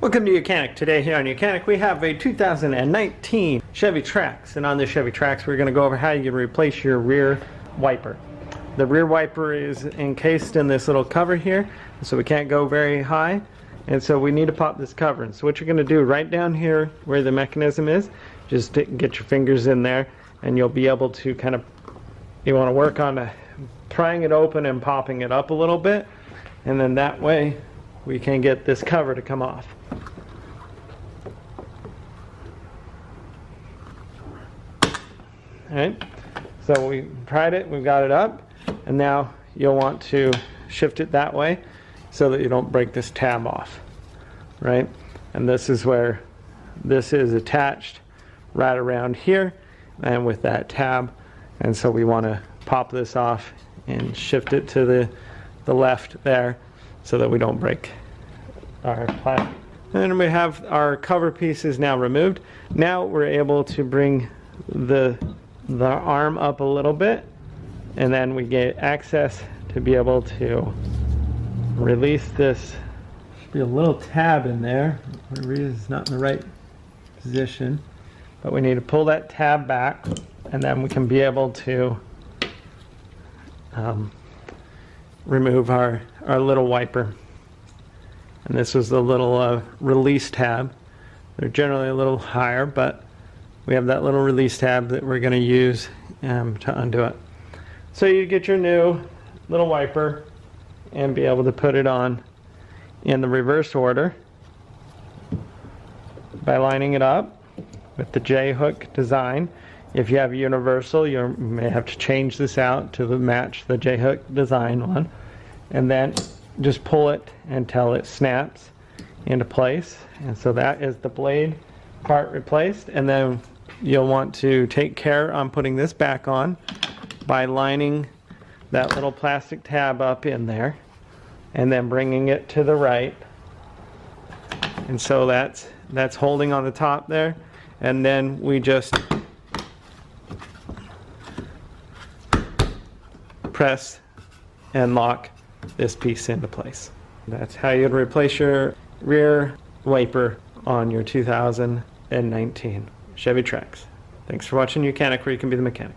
Welcome to YOUCANIC. Today here on YOUCANIC we have a 2019 Chevy Trax, and on this Chevy Trax we're going to go over how you can replace your rear wiper. The rear wiper is encased in this little cover here, so we can't go very high, and so we need to pop this cover. And so what you're going to do right down here where the mechanism is, just get your fingers in there and you'll be able to you want to work on prying it open and popping it up a little bit, and then that way we can get this cover to come off. Alright, so we pried it, we've got it up, and now you'll want to shift it that way so that you don't break this tab off, right? And this is where this is attached right around here and with that tab, and so we want to pop this off and shift it to the left there so that we don't break our plastic. And we have our cover pieces now removed. Now we're able to bring the arm up a little bit, and then we get access to be able to release this. Be a little tab in there. For some reason it's not in the right position, but we need to pull that tab back, and then we can be able to remove our little wiper. And this was the little release tab. They're generally a little higher, but we have that little release tab that we're going to use to undo it. So you get your new little wiper and be able to put it on in the reverse order by lining it up with the J-hook design. If you have universal, you may have to change this out to match the J-hook design one, and then just pull it until it snaps into place. And so that is the blade part replaced, and then you'll want to take care on putting this back on by lining that little plastic tab up in there and then bringing it to the right, and so that's holding on the top there, and then we just press and lock this piece into place. That's how you'd replace your rear wiper on your 2019 Chevy Trax. Thanks for watching YOUCANIC, where you can be the mechanic.